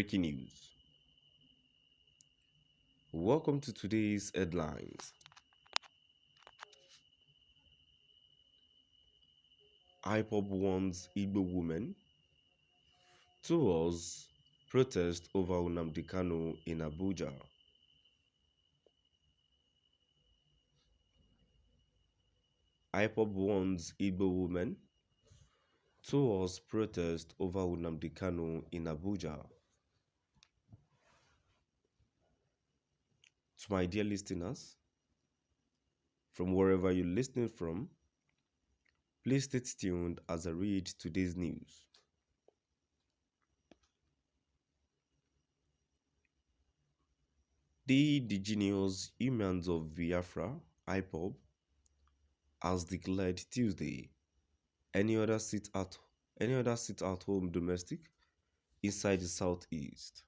Breaking news. Welcome to today's headlines. IPOB warns Igbo women. Tours protest over Kanu in Abuja. IPOB warns Igbo women. Tours protest over Kanu in Abuja. To my dear listeners, from wherever you're listening from, please stay tuned as I read today's news. The indigenous humans of Biafra, IPOB, has declared Tuesday any other sit-at-home domestic inside the southeast.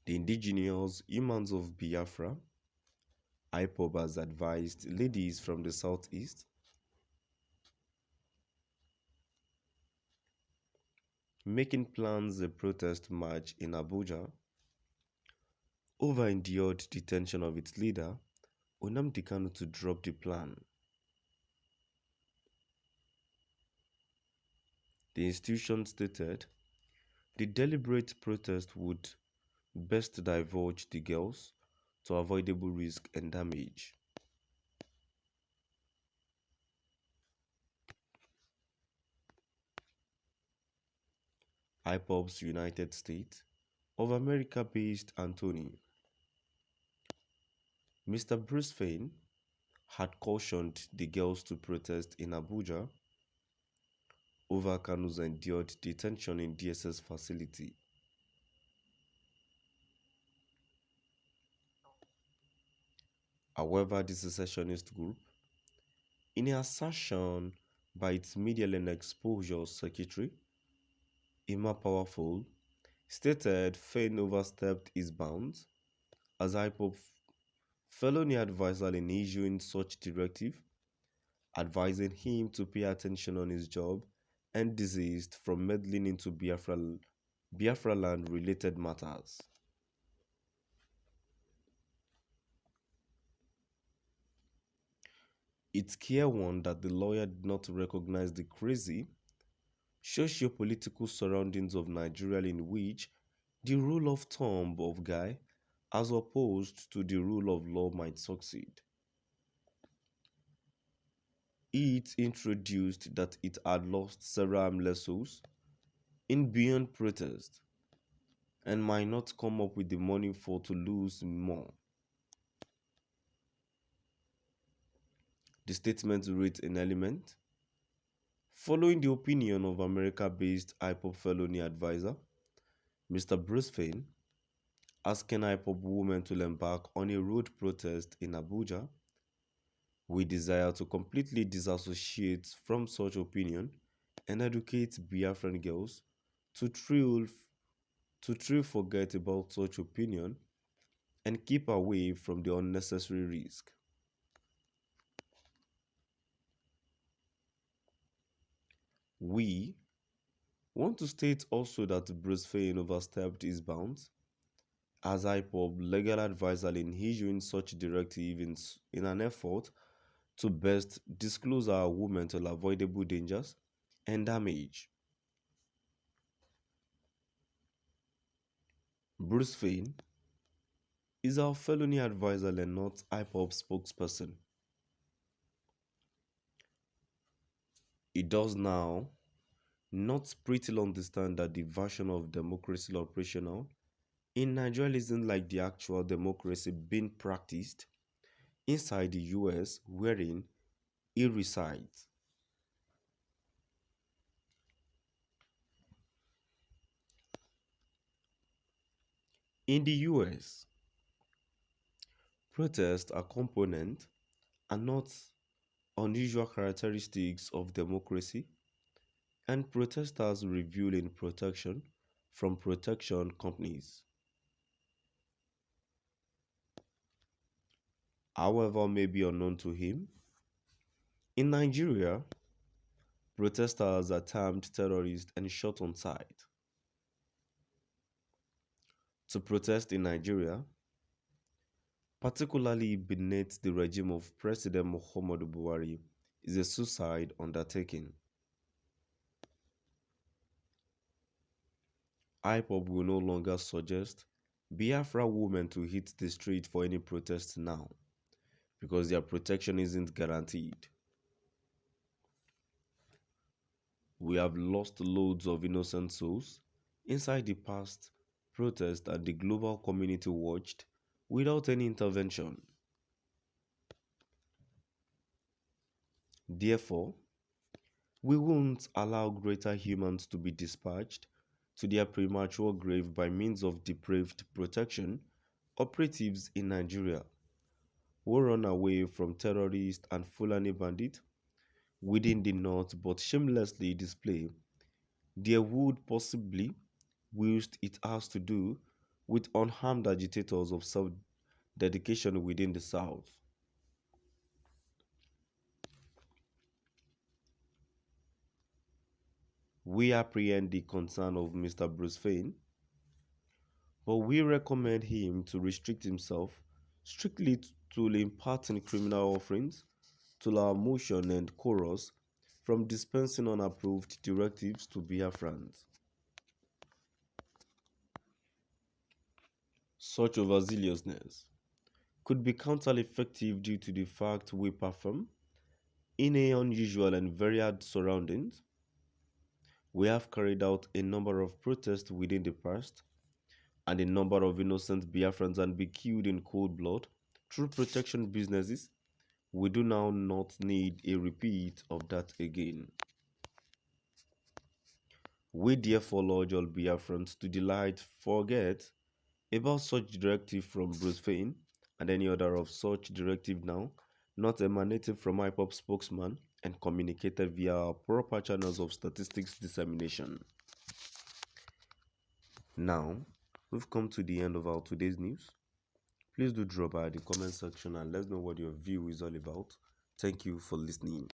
The indigenous humans of Biafra, IPOB, has advised ladies from the southeast making plans a protest march in Abuja over endured detention of its leader, Kanu, to drop the plan. The institution stated the deliberate protest would best divulge the girls to avoidable risk and damage. IPOB's United States of America-based Anthony, Mr. Bruce Fein, had cautioned the girls to protest in Abuja over Kanu's endured detention in DSS facility. However, the secessionist group, in an assertion by its media-led exposure secretary, Emma Powerful, stated Fein overstepped his bounds as IPOB felony advisor in issuing such directive, advising him to pay attention on his job and desist from meddling into Biafra land-related matters. It's clear one that the lawyer did not recognize the crazy socio-political surroundings of Nigeria in which the rule of thumb of guy as opposed to the rule of law might succeed. It introduced that it had lost several harmless souls in beyond protest and might not come up with the money for to lose more. The statement reads an element following the opinion of America-based IPOB felony advisor, Mr. Bruce Fein, asking IPOB women to embark on a road protest in Abuja. We desire to completely disassociate from such opinion and educate Biafran girls to truly forget about such opinion and keep away from the unnecessary risk. We want to state also that Bruce Fein overstepped his bounds as IPOB legal advisor in issuing such directive in an effort to best disclose our women to avoidable dangers and damage. Bruce Fein is our felony advisor and not IPOB spokesperson. He does now not pretty understand that the version of democracy operational in Nigeria isn't like the actual democracy being practiced inside the US wherein he resides. In the US, protests are component and not unusual characteristics of democracy, and protesters revealing protection from protection companies. However, may be unknown to him, in Nigeria, Protesters are termed terrorists and shot on sight. To protest in Nigeria, particularly beneath the regime of President Muhammadu Buhari, is a suicide undertaking. IPOB will no longer suggest Biafra women to hit the street for any protest now, because their protection isn't guaranteed. We have lost loads of innocent souls inside the past protest, and the global community watched without any intervention. Therefore, we won't allow greater humans to be dispatched to their premature grave by means of depraved protection operatives in Nigeria who run away from terrorists and Fulani bandits within the north but shamelessly display their would possibly whilst it has to do with unharmed agitators of self-dedication within the south. We apprehend the concern of Mr. Bruce Fein, but we recommend him to restrict himself strictly to imparting criminal offerings to our motion and chorus from dispensing unapproved directives to Biafrans. Such overzealousness could be counter-effective due to the fact we perform in a unusual and varied surroundings. We have carried out a number of protests within the past, and a number of innocent Biafrans and be killed in cold blood through protection businesses. We do now not need a repeat of that again. We therefore urge all Biafrans to forget about such directive from Bruce Fein and any other of such directive now not emanating from IPOP spokesman and communicated via our proper channels of statistics dissemination. Now, we've come to the end of our today's news. Please do drop by the comment section and let us know what your view is all about. Thank you for listening.